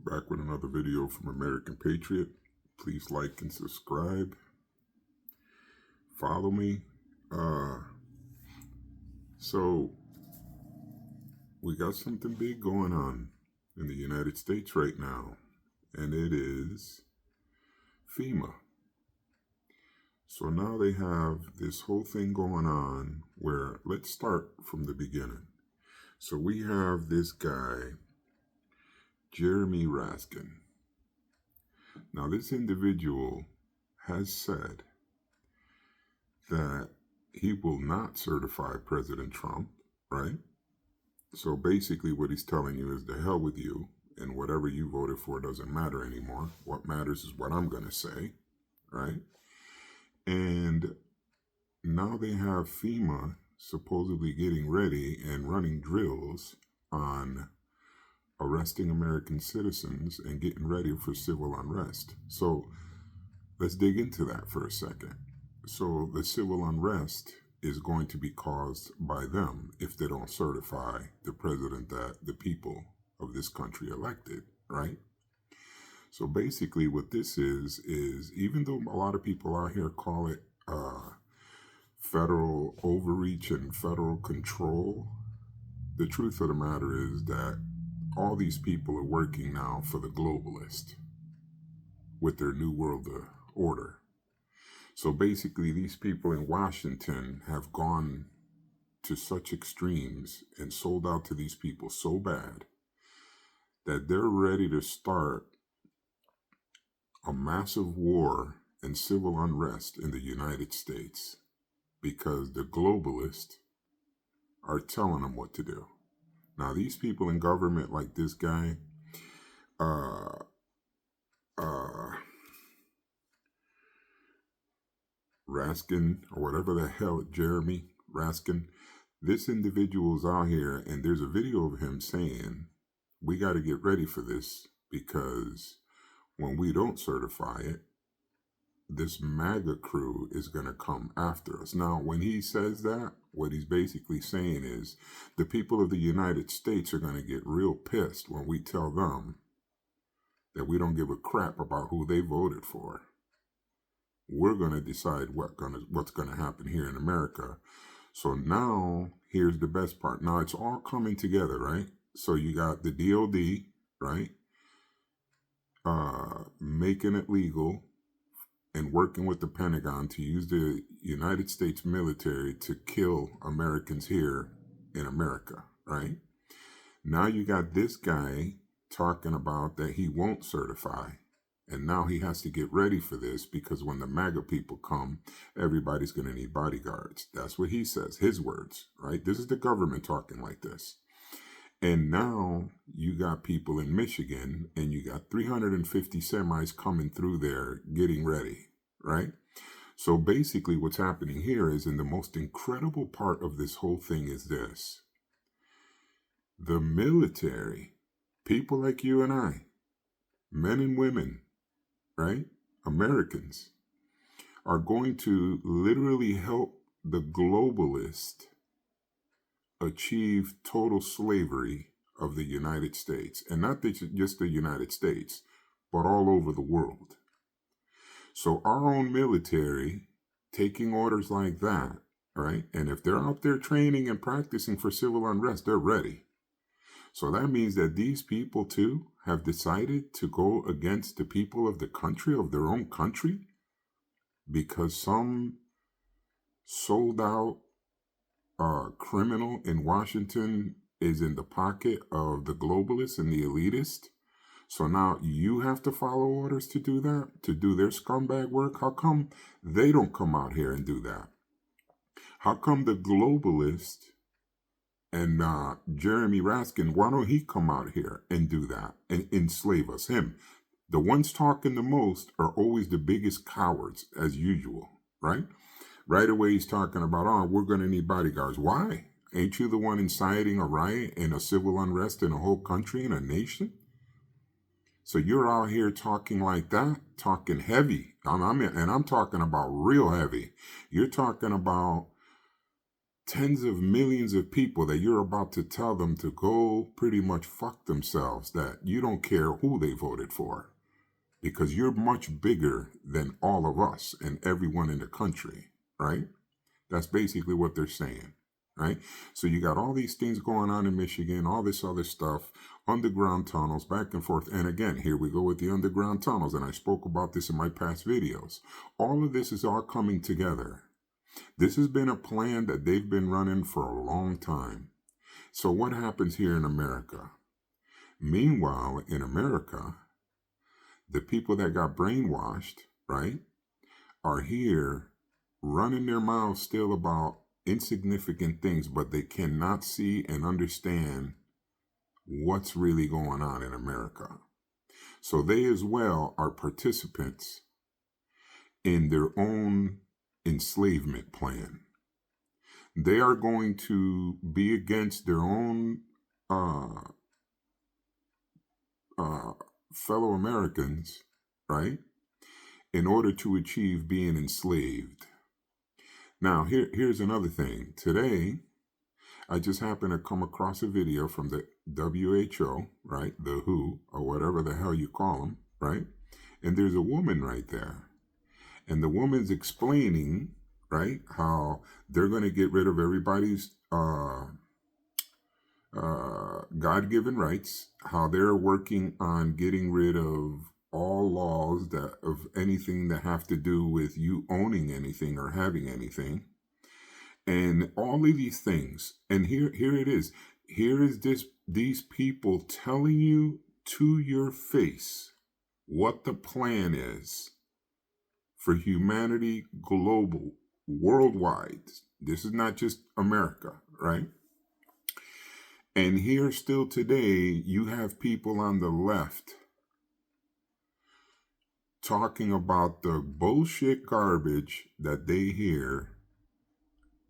Back with another video from American Patriot. Please like and subscribe. Follow me. So we got something big going on in the United States right now, and it is FEMA. So now they have this whole thing going on where, let's start from the beginning. So we have this guy, Jeremy Raskin. Now this individual has said that he will not certify President Trump, right? So basically what he's telling you is, the hell with you, and whatever you voted for doesn't matter anymore. What matters is what I'm going to say, right? And now they have FEMA supposedly getting ready and running drills on arresting American citizens and getting ready for civil unrest. So let's dig into that for a second. So the civil unrest is going to be caused by them if they don't certify the president that the people of this country elected, right? So basically what this is even though a lot of people out here call it federal overreach and federal control, the truth of the matter is that all these people are working now for the globalist with their New World Order. So basically, these people in Washington have gone to such extremes and sold out to these people so bad that they're ready to start a massive war and civil unrest in the United States because the globalists are telling them what to do. Now, these people in government like this guy, Raskin, or whatever the hell, Jeremy Raskin, this individual's out here, and there's a video of him saying, we got to get ready for this because when we don't certify it, this MAGA crew is going to come after us. Now, when he says that, what he's basically saying is the people of the United States are going to get real pissed when we tell them that we don't give a crap about who they voted for. We're going to decide what's going to happen here in America. So now, here's the best part. Now, it's all coming together, right? So you got the DOD, right? Making it legal and working with the Pentagon to use the United States military to kill Americans here in America, right? Now you got this guy talking about that he won't certify. And now he has to get ready for this because when the MAGA people come, everybody's going to need bodyguards. That's what he says, his words, right? This is the government talking like this. And now you got people in Michigan and you got 350 semis coming through there getting ready, right? So basically what's happening here is, in the most incredible part of this whole thing is this. The military, people like you and I, men and women, right? Americans are going to literally help the globalist achieve total slavery of the United States. And not just the United States, but all over the world. So our own military taking orders like that, right? And if they're out there training and practicing for civil unrest, they're ready. So that means that these people too have decided to go against the people of the country, of their own country, because some sold out criminal in Washington is in the pocket of the globalists and the elitists. So now you have to follow orders to do that, to do their scumbag work. How come they don't come out here and do that? How come the globalist and Jeremy Raskin, why don't he come out here and do that and enslave us? Him. The ones talking the most are always the biggest cowards, as usual, right? Right away he's talking about, we're going to need bodyguards. Why? Ain't you the one inciting a riot and a civil unrest in a whole country and a nation? So you're out here talking like that, talking heavy. I'm talking about real heavy. You're talking about tens of millions of people that you're about to tell them to go pretty much fuck themselves, that you don't care who they voted for because you're much bigger than all of us and everyone in the country, right? That's basically what they're saying, right? So you got all these things going on in Michigan, all this other stuff, underground tunnels, back and forth. And again, here we go with the underground tunnels. And I spoke about this in my past videos. All of this is all coming together. This has been a plan that they've been running for a long time. So what happens here in America? Meanwhile, in America, the people that got brainwashed, right, are here running their mouths still about insignificant things, but they cannot see and understand what's really going on in America. So they as well are participants in their own enslavement plan. They are going to be against their own fellow Americans, right, in order to achieve being enslaved. Now, here's another thing. Today, I just happened to come across a video from the WHO, right, the WHO, or whatever the hell you call them, right, and there's a woman right there. And the woman's explaining, right, how they're going to get rid of everybody's God-given rights, how they're working on getting rid of all laws that of anything that have to do with you owning anything or having anything, and all of these things. And here it is. Here is these people telling you to your face what the plan is for humanity, global, worldwide. This is not just America, right? And here still today, you have people on the left talking about the bullshit garbage that they hear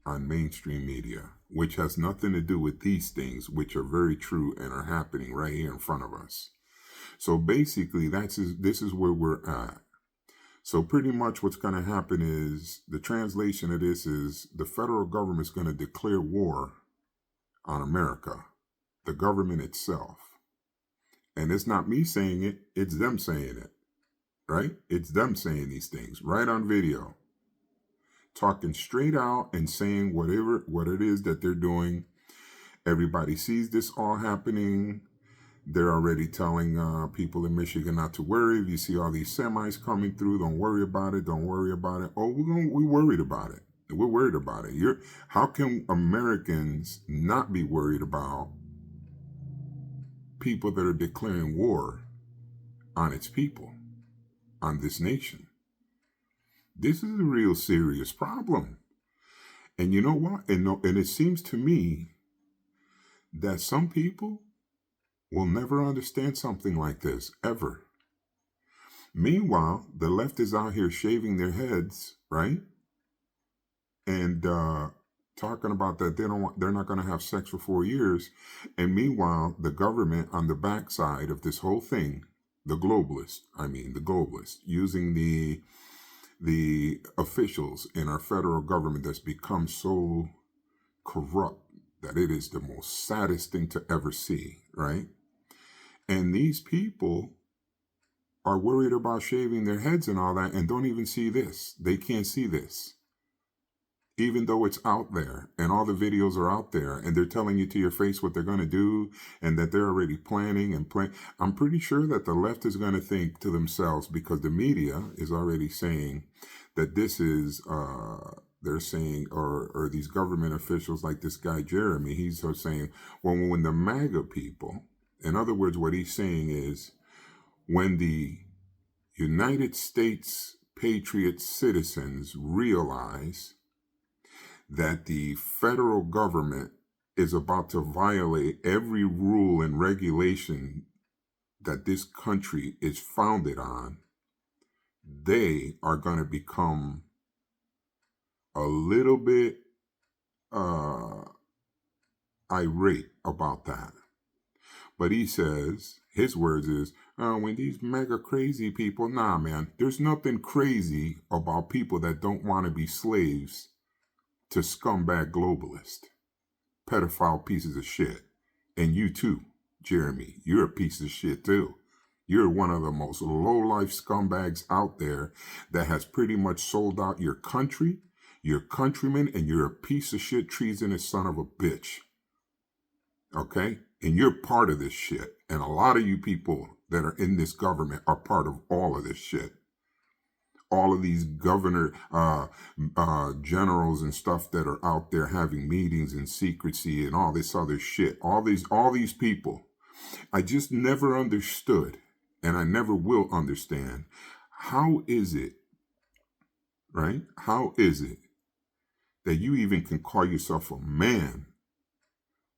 on mainstream media, which has nothing to do with these things, which are very true and are happening right here in front of us. So basically, this is where we're at. So pretty much what's going to happen is, the translation of this is, the federal government is going to declare war on America, the government itself. And it's not me saying it, it's them saying it, right? It's them saying these things right on video, talking straight out and saying what it is that they're doing. Everybody sees this all happening. They're already telling people in Michigan not to worry. If you see all these semis coming through, don't worry about it. Don't worry about it. Oh, we're worried about it. We're worried about it. How can Americans not be worried about people that are declaring war on its people, on this nation? This is a real serious problem. And you know what? And it seems to me that some people will never understand something like this, ever. Meanwhile, the left is out here shaving their heads, right? And talking about that they're not going to have sex for 4 years. And meanwhile, the government on the backside of this whole thing, the globalists, using the officials in our federal government that's become so corrupt that it is the most saddest thing to ever see, right? And these people are worried about shaving their heads and all that and don't even see this. They can't see this, even though it's out there and all the videos are out there and they're telling you to your face what they're going to do and that they're already planning and planning. I'm pretty sure that the left is going to think to themselves, because the media is already saying that this is, they're saying, or these government officials like this guy, Jeremy, he's saying, well, when the MAGA people, in other words, what he's saying is, when the United States patriot citizens realize that the federal government is about to violate every rule and regulation that this country is founded on, they are going to become a little bit irate about that. But he says, his words is, when these mega crazy people, nah, man, there's nothing crazy about people that don't want to be slaves to scumbag globalists, pedophile pieces of shit. And you too, Jeremy, you're a piece of shit too. You're one of the most low-life scumbags out there that has pretty much sold out your country, your countrymen, and you're a piece of shit, treasonous son of a bitch. Okay? And you're part of this shit. And a lot of you people that are in this government are part of all of this shit. All of these generals and stuff that are out there having meetings in secrecy and all this other shit. All these people. I just never understood, and I never will understand, how is it, right? How is it that you even can call yourself a man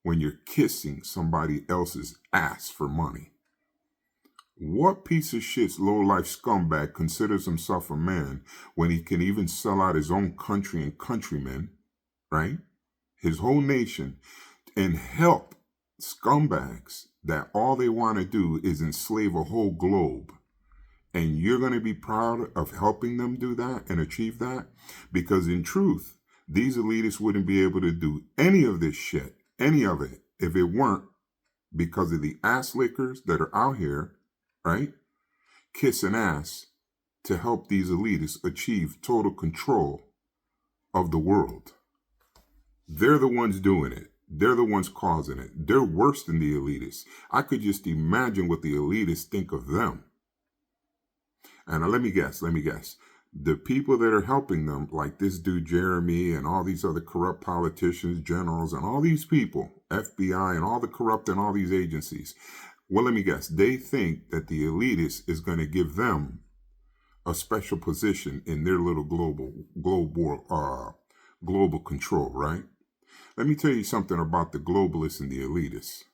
when you're kissing somebody else's ass for money? What piece of shit's low-life scumbag considers himself a man when he can even sell out his own country and countrymen, right? His whole nation, and help scumbags that all they want to do is enslave a whole globe. And you're going to be proud of helping them do that and achieve that? Because in truth, these elitists wouldn't be able to do any of this shit, any of it, if it weren't because of the ass lickers that are out here, right, kissing ass to help these elitists achieve total control of the world. They're the ones doing it. They're the ones causing it. They're worse than the elitists. I could just imagine what the elitists think of them. And let me guess. The people that are helping them, like this dude Jeremy and all these other corrupt politicians, generals, and all these people, FBI and all the corrupt and all these agencies, well, let me guess. They think that the elitist is going to give them a special position in their little global control, right? Let me tell you something about the globalists and the elitists.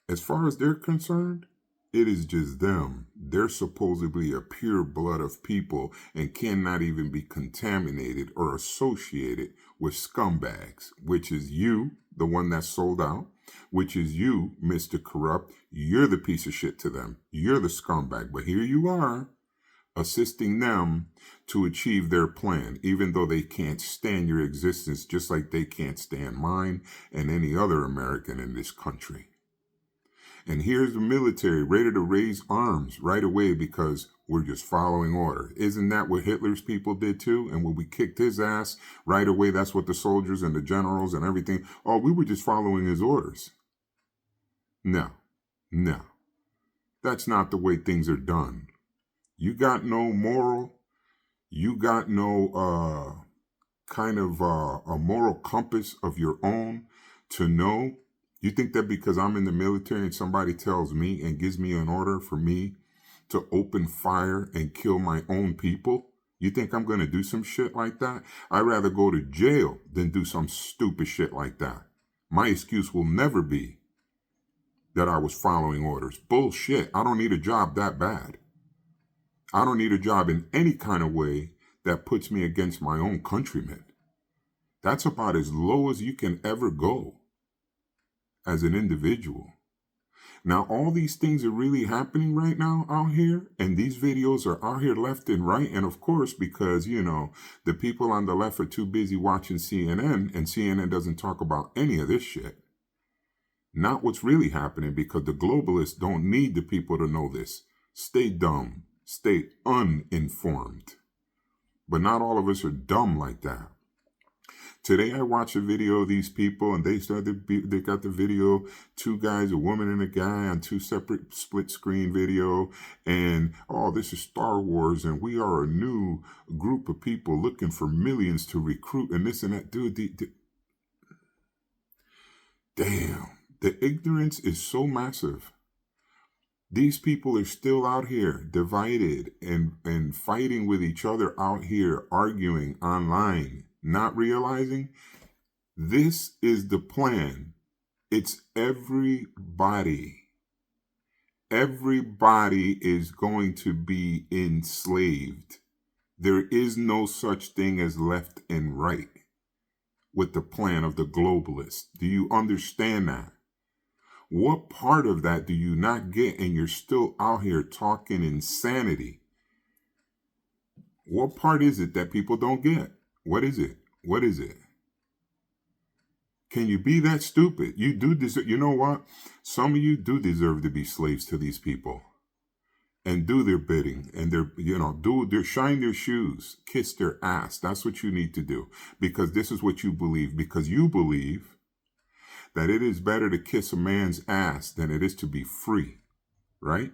As far as they're concerned, it is just them. They're supposedly a pure blood of people and cannot even be contaminated or associated with scumbags, which is you, the one that's sold out, which is you, Mr. Corrupt. You're the piece of shit to them. You're the scumbag. But here you are, assisting them to achieve their plan, even though they can't stand your existence, just like they can't stand mine and any other American in this country. And here's the military ready to raise arms right away because we're just following order. Isn't that what Hitler's people did too? And when we kicked his ass right away, that's what the soldiers and the generals and everything, oh, we were just following his orders. No. That's not the way things are done. You got no moral, you got no a moral compass of your own to know. You think that because I'm in the military and somebody tells me and gives me an order for me to open fire and kill my own people, you think I'm going to do some shit like that? I'd rather go to jail than do some stupid shit like that. My excuse will never be that I was following orders. Bullshit. I don't need a job that bad. I don't need a job in any kind of way that puts me against my own countrymen. That's about as low as you can ever go as an individual. Now, all these things are really happening right now out here, and these videos are out here left and right. And of course, because, the people on the left are too busy watching CNN, and CNN doesn't talk about any of this shit. Not what's really happening, because the globalists don't need the people to know this. Stay dumb. Stay uninformed. But not all of us are dumb like that. Today I watched a video of these people, and they got the video, two guys, a woman and a guy on two separate split screen video, and this is Star Wars, and we are a new group of people looking for millions to recruit, and this and that. Dude, damn, the ignorance is so massive. These people are still out here divided and fighting with each other out here, arguing online, not realizing this is the plan. It's everybody. Everybody is going to be enslaved. There is no such thing as left and right with the plan of the globalists. Do you understand that? What part of that do you not get, and you're still out here talking insanity? What part is it that people don't get? What is it? What is it? Can you be that stupid? You do deserve, you know what? Some of you do deserve to be slaves to these people and do their bidding and shine their shoes, kiss their ass. That's what you need to do, because this is what you believe, because you believe that it is better to kiss a man's ass than it is to be free, right?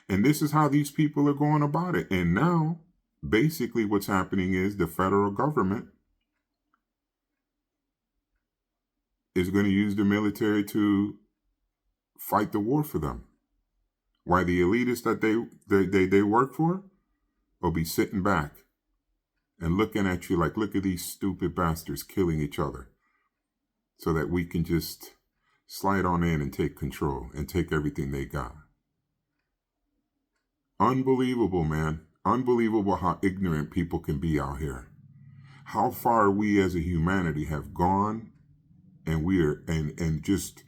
And this is how these people are going about it. And now, basically what's happening is the federal government is going to use the military to fight the war for them. Why the elitists that they work for will be sitting back and looking at you like, look at these stupid bastards killing each other, so that we can just slide on in and take control and take everything they got. Unbelievable, man. Unbelievable how ignorant people can be out here. How far we as a humanity have gone, and we are and just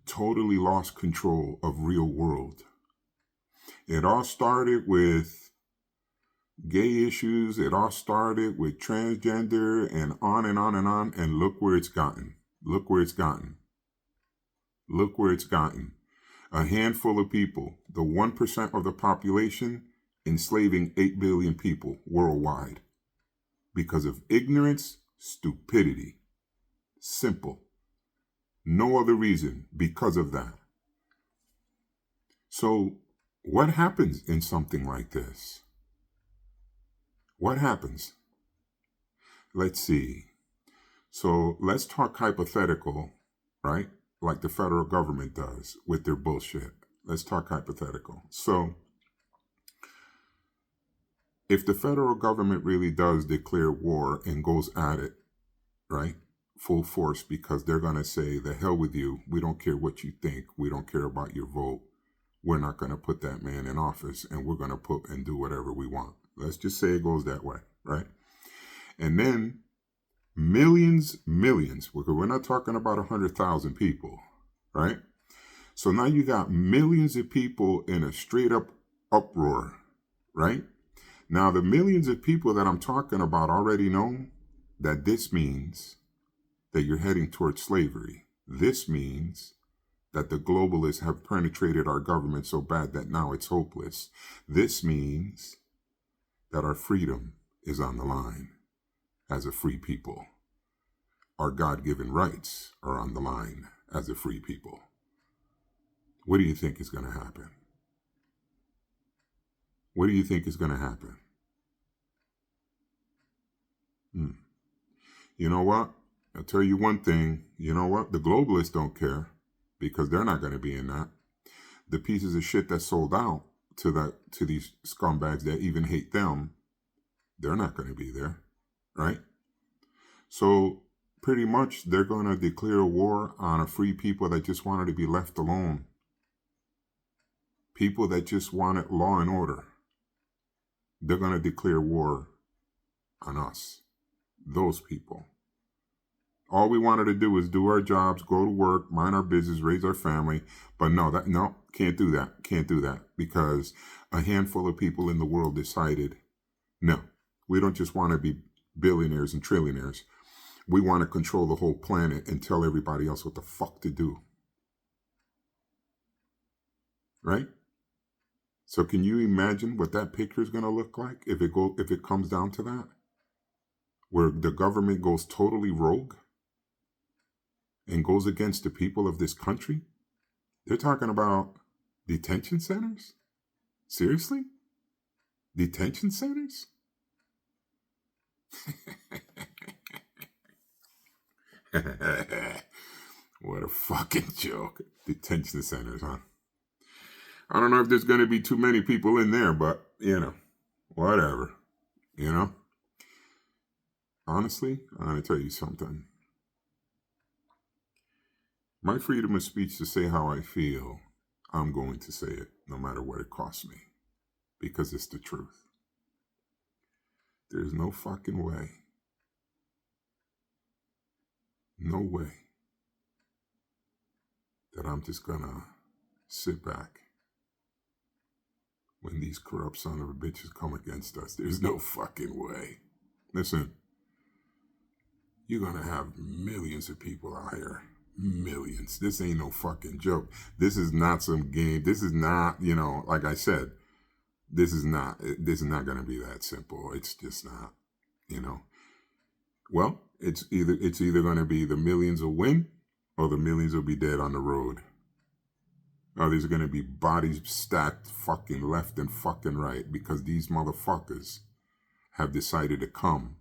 totally lost control of real world. It all started with gay issues. It all started with transgender, and on and on and on. And look where it's gotten. Look where it's gotten. Look where it's gotten. A handful of people, the 1% of the population, enslaving 8 billion people worldwide because of ignorance, stupidity. Simple. No other reason, because of that. So what happens in something like this? What happens? Let's see. So let's talk hypothetical, right? Like the federal government does with their bullshit. Let's talk hypothetical. So if the federal government really does declare war and goes at it, right, full force, because they're going to say, the hell with you. We don't care what you think. We don't care about your vote. We're not going to put that man in office, and we're going to put and do whatever we want. Let's just say it goes that way, right? And then millions, we're not talking about 100,000 people, right? So now you got millions of people in a straight up uproar, right? Now the millions of people that I'm talking about already know that this means that you're heading towards slavery. This means that the globalists have penetrated our government so bad that now it's hopeless. This means that our freedom is on the line as a free people. Our God-given rights are on the line as a free people. What do you think is going to happen? What do you think is going to happen? You know what? I'll tell you one thing. You know what? The globalists don't care, because they're not going to be in that. The pieces of shit that sold out to these scumbags that even hate them, they're not going to be there, right? So pretty much they're going to declare war on a free people that just wanted to be left alone. People that just wanted law and order. They're going to declare war on us, those people. All we wanted to do is do our jobs, go to work, mind our business, raise our family. But no, can't do that. Can't do that, because a handful of people in the world decided, no, we don't just want to be billionaires and trillionaires. We want to control the whole planet and tell everybody else what the fuck to do. Right? So can you imagine what that picture is going to look like if it comes down to that? Where the government goes totally rogue and goes against the people of this country? They're talking about detention centers? Seriously? Detention centers? What a fucking joke. Detention centers, huh? I don't know if there's going to be too many people in there, but, whatever, Honestly, I'm going to tell you something. My freedom of speech to say how I feel, I'm going to say it, no matter what it costs me, because it's the truth. There's no fucking way. No way that I'm just going to sit back when these corrupt son of a bitches come against us. There's no fucking way. Listen, you're going to have millions of people out here. Millions. This ain't no fucking joke. This is not some game. This is not, like I said, this is not going to be that simple. It's just not, Well, it's either going to be the millions will win or the millions will be dead on the road. Or there's going to be bodies stacked fucking left and fucking right because these motherfuckers have decided to come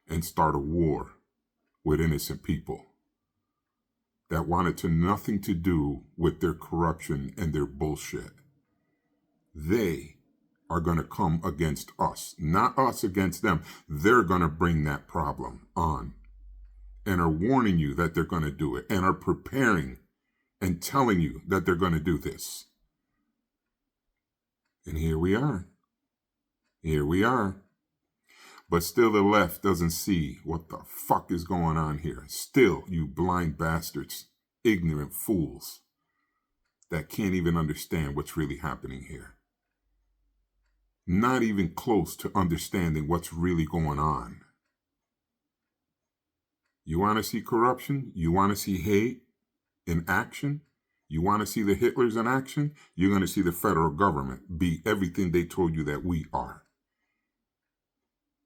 and start a war with innocent people that wanted nothing to do with their corruption and their bullshit. They are going to come against us, not us against them. They're going to bring that problem on and are warning you that they're going to do it and are preparing and telling you that they're going to do this. And here we are. Here we are. But still the left doesn't see what the fuck is going on here. Still, you blind bastards, ignorant fools that can't even understand what's really happening here. Not even close to understanding what's really going on. You want to see corruption? You want to see hate in action? You want to see the Hitlers in action? You're going to see the federal government be everything they told you that we are.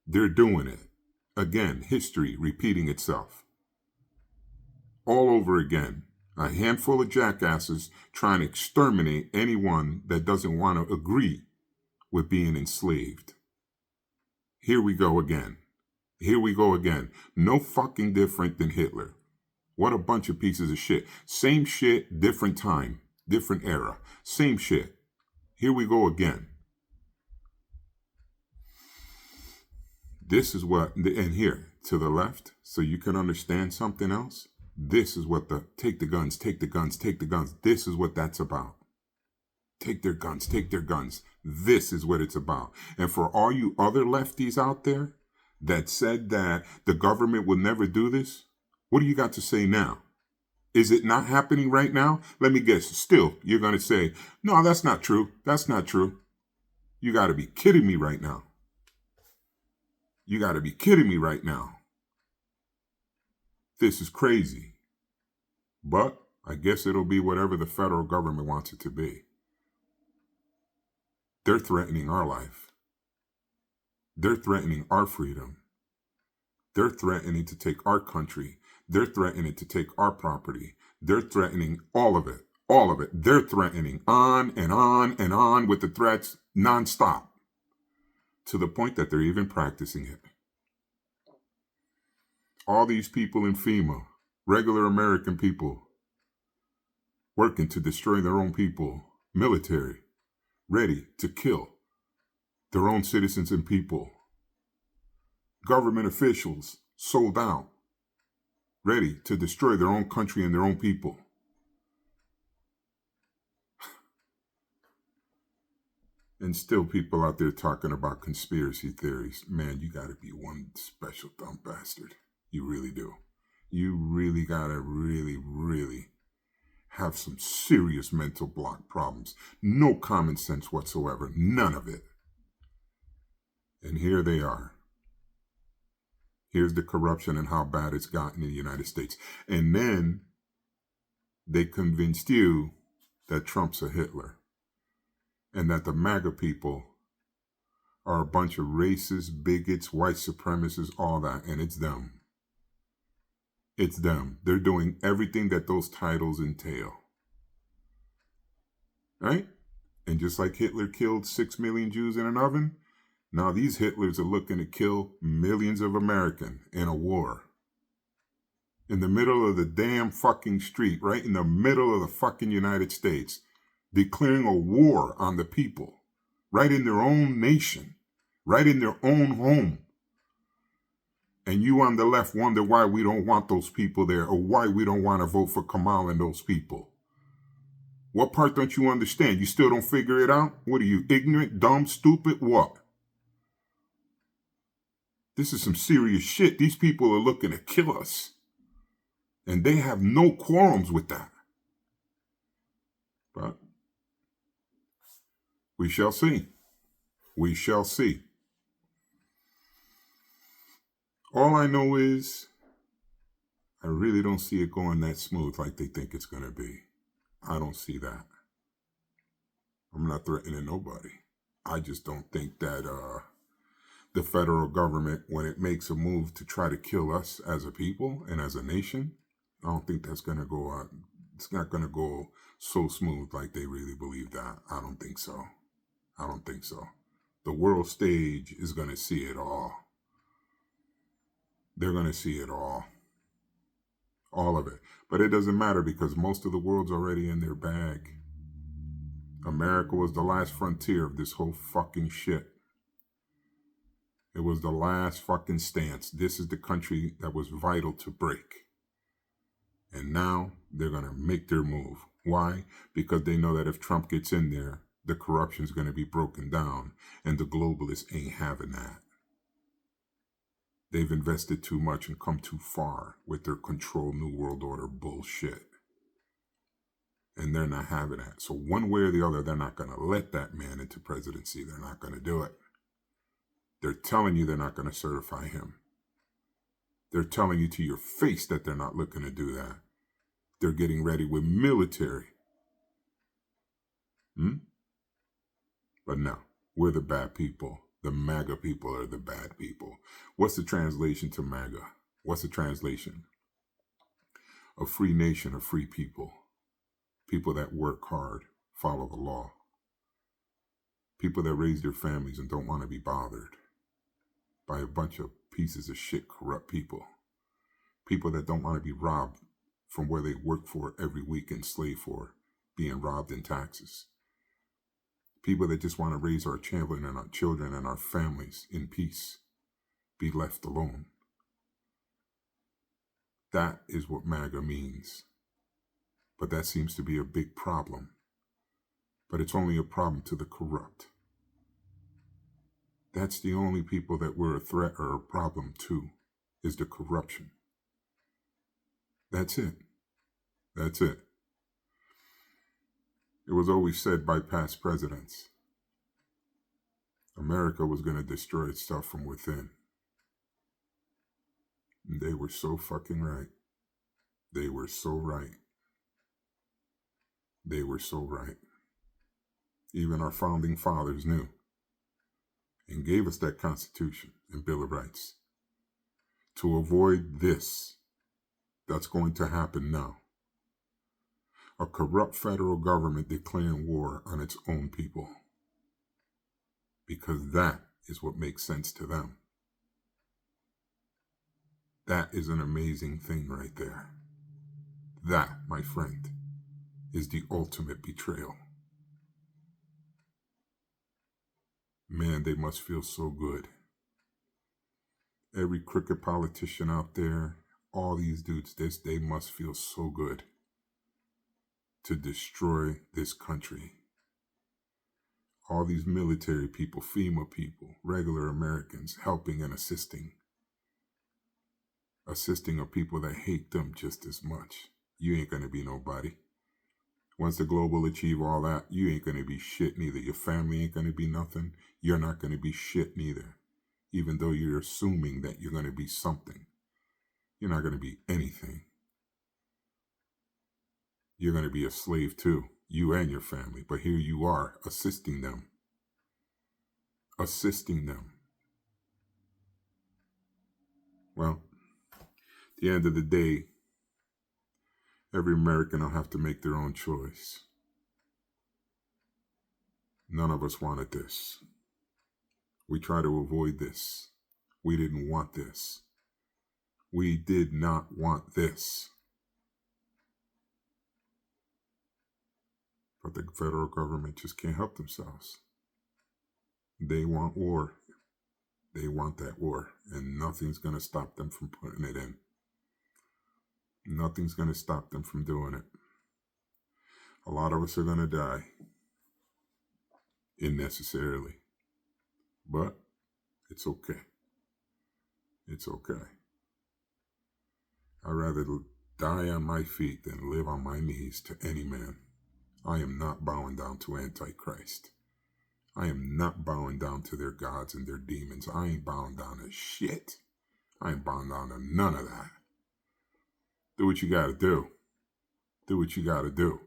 They're doing it. Again, history repeating itself. All over again. A handful of jackasses trying to exterminate anyone that doesn't want to agree with being enslaved. Here we go again. Here we go again. No fucking different than Hitler. What a bunch of pieces of shit. Same shit, different time, different era. Same shit. Here we go again. This is what, and here, to the left, so you can understand something else. This is what take the guns, take the guns, take the guns. This is what that's about. Take their guns, take their guns. This is what it's about. And for all you other lefties out there that said that the government would never do this, what do you got to say now? Is it not happening right now? Let me guess. Still, you're going to say, no, that's not true. That's not true. You got to be kidding me right now. You got to be kidding me right now. This is crazy. But I guess it'll be whatever the federal government wants it to be. They're threatening our life. They're threatening our freedom. They're threatening to take our country. They're threatening to take our property. They're threatening all of it. All of it. They're threatening on and on and on with the threats nonstop. To the point that they're even practicing it. All these people in FEMA, regular American people, working to destroy their own people, military, ready to kill their own citizens and people. Government officials sold out, ready to destroy their own country and their own people. And still people out there talking about conspiracy theories. Man, you got to be one special dumb bastard. You really do. You really got to really have some serious mental block problems. No common sense whatsoever. None of it. And here they are. Here's the corruption and how bad it's gotten in the United States. And then they convinced you that Trump's a Hitler. And that the MAGA people are a bunch of racists, bigots, white supremacists, all that. And it's them. It's them. They're doing everything that those titles entail. Right? And just like Hitler killed 6 million Jews in an oven, now these Hitlers are looking to kill millions of Americans in a war. In the middle of the damn fucking street, right in the middle of the fucking United States. Declaring a war on the people, right in their own nation, right in their own home. And you on the left wonder why we don't want those people there or why we don't want to vote for Kamal and those people. What part don't you understand? You still don't figure it out? What are you, ignorant, dumb, stupid, what? This is some serious shit. These people are looking to kill us. And they have no qualms with that. But we shall see. We shall see. All I know is I really don't see it going that smooth like they think it's going to be. I don't see that. I'm not threatening nobody. I just don't think that the federal government, when it makes a move to try to kill us as a people and as a nation, I don't think that's going to go out. It's not going to go so smooth like they really believe that. I don't think so. I don't think so. The world stage is going to see it all. They're going to see it all. All of it. But it doesn't matter because most of the world's already in their bag. America was the last frontier of this whole fucking shit. It was the last fucking stance. This is the country that was vital to break. And now they're going to make their move. Why? Because they know that if Trump gets in there, the corruption's going to be broken down. And the globalists ain't having that. They've invested too much and come too far with their control New World Order bullshit. And they're not having that. So one way or the other, they're not going to let that man into presidency. They're not going to do it. They're telling you they're not going to certify him. They're telling you to your face that they're not looking to do that. They're getting ready with military. But no, we're the bad people. The MAGA people are the bad people. What's the translation to MAGA? What's the translation? A free nation of free people. People that work hard, follow the law. People that raise their families and don't want to be bothered by a bunch of pieces of shit, corrupt people. People that don't want to be robbed from where they work for every week and slave for, being robbed in taxes. People that just want to raise our children and our families in peace, be left alone. That is what MAGA means. But that seems to be a big problem. But it's only a problem to the corrupt. That's the only people that we're a threat or a problem to, is the corruption. That's it. That's it. It was always said by past presidents, America was going to destroy itself from within. And they were so fucking right. They were so right. They were so right. Even our founding fathers knew and gave us that Constitution and Bill of Rights to avoid this that's going to happen now. A corrupt federal government declaring war on its own people. Because that is what makes sense to them. That is an amazing thing right there. That, my friend, is the ultimate betrayal. Man, they must feel so good. Every crooked politician out there, all these dudes, they must feel so good to destroy this country. All these military people, FEMA people, regular Americans helping and assisting. Assisting of people that hate them just as much. You ain't going to be nobody. Once the global achieve all that, you ain't going to be shit neither. Your family ain't going to be nothing. You're not going to be shit neither. Even though you're assuming that you're going to be something. You're not going to be anything. You're going to be a slave too. You and your family. But here you are, assisting them. Assisting them. Well, at the end of the day, every American will have to make their own choice. None of us wanted this. We try to avoid this. We didn't want this. We did not want this. But the federal government just can't help themselves. They want war. They want that war. And nothing's going to stop them from putting it in. Nothing's going to stop them from doing it. A lot of us are going to die. Unnecessarily. But it's okay. It's okay. I'd rather die on my feet than live on my knees to any man. I am not bowing down to Antichrist. I am not bowing down to their gods and their demons. I ain't bowing down to shit. I ain't bowing down to none of that. Do what you gotta do. Do what you gotta do.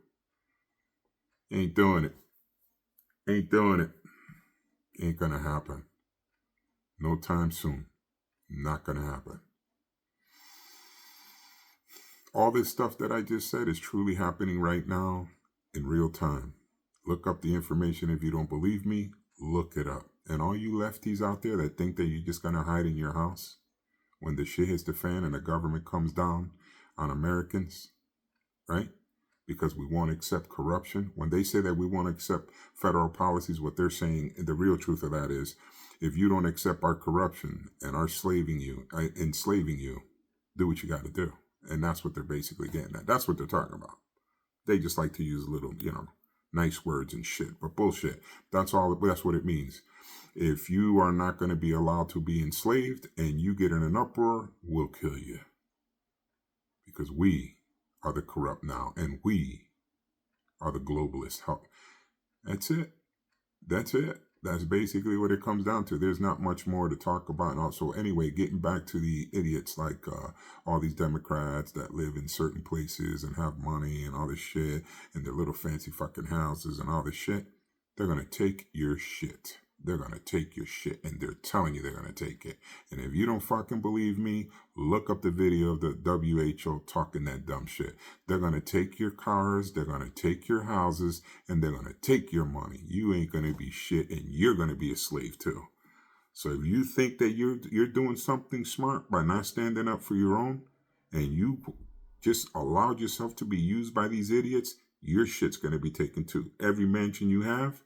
Ain't doing it. Ain't doing it. Ain't gonna happen. No time soon. Not gonna happen. All this stuff that I just said is truly happening right now in real time. Look up the information if you don't believe me. Look it up. And all you lefties out there that think that you're just gonna hide in your house when the shit hits the fan and the government comes down on Americans, right? Because we won't accept corruption. When they say that we won't accept federal policies, what they're saying, the real truth of that is, if you don't accept our corruption and our enslaving you, do what you got to do. And that's what they're basically getting at. That's what they're talking about. They just like to use little, nice words and shit, but bullshit. That's what it means. If you are not going to be allowed to be enslaved and you get in an uproar, we'll kill you. Because we are the corrupt now, and we are the globalists. That's it. That's it. That's basically what it comes down to. There's not much more to talk about. And also, anyway, getting back to the idiots like all these Democrats that live in certain places and have money and all this shit and their little fancy fucking houses and all this shit, they're going to take your shit. They're going to take your shit, and they're telling you they're going to take it. And if you don't fucking believe me, look up the video of the WHO talking that dumb shit. They're going to take your cars, they're going to take your houses, and they're going to take your money. You ain't going to be shit, and you're going to be a slave too. So if you think that you're doing something smart by not standing up for your own, and you just allowed yourself to be used by these idiots, your shit's going to be taken too. Every mansion you have,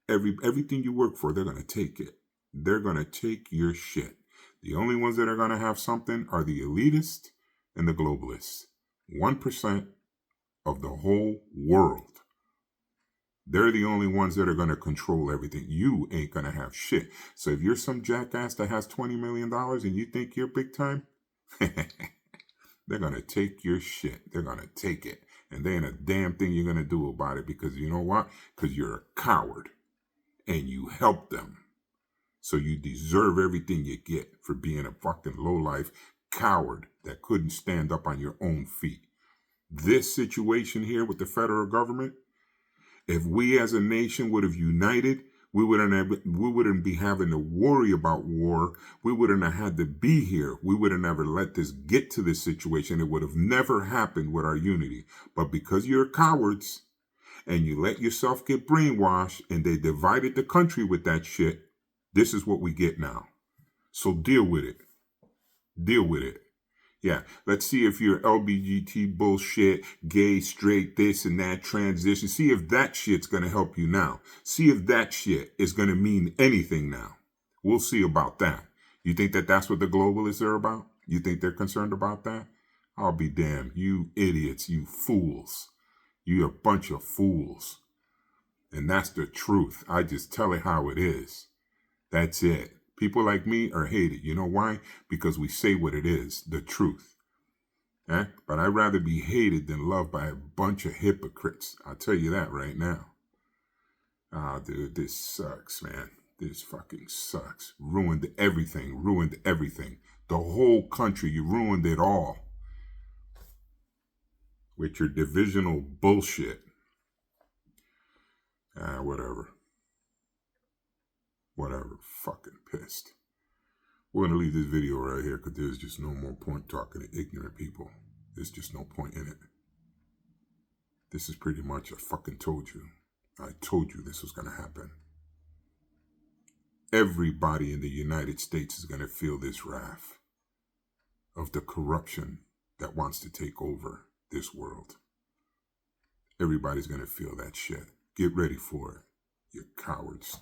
everything you work for, they're going to take it. They're going to take your shit. The only ones that are going to have something are the elitists and the globalists. 1% of the whole world. They're the only ones that are going to control everything. You ain't going to have shit. So if you're some jackass that has $20 million and you think you're big time, they're going to take your shit. They're going to take it. And there ain't a damn thing you're going to do about it, because you know what? Because you're a coward. And you help them. So you deserve everything you get for being a fucking lowlife coward that couldn't stand up on your own feet. This situation here with the federal government, if we as a nation would have united, we wouldn't be having to worry about war. We wouldn't have had to be here. We would have never let this get to this situation. It would have never happened with our unity. But because you're cowards, and you let yourself get brainwashed, and they divided the country with that shit, this is what we get now. So deal with it. Deal with it. Yeah, let's see if you're LGBT bullshit, gay, straight, this and that, transition. See if that shit's going to help you now. See if that shit is going to mean anything now. We'll see about that. You think that that's what the globalists are about? You think they're concerned about that? I'll be damned. You idiots, you fools. You're a bunch of fools. And that's the truth. I just tell it how it is. That's it. People like me are hated. You know why? Because we say what it is, the truth. But I'd rather be hated than loved by a bunch of hypocrites. I'll tell you that right now. Dude, this sucks, man. This fucking sucks. Ruined everything. Ruined everything. The whole country, you ruined it all. With your divisional bullshit. Whatever. Whatever. Fucking pissed. We're going to leave this video right here because there's just no more point talking to ignorant people. There's just no point in it. This is pretty much, I fucking told you. I told you this was going to happen. Everybody in the United States is going to feel this wrath of the corruption that wants to take over this world. Everybody's going to feel that shit. Get ready for it, you cowards.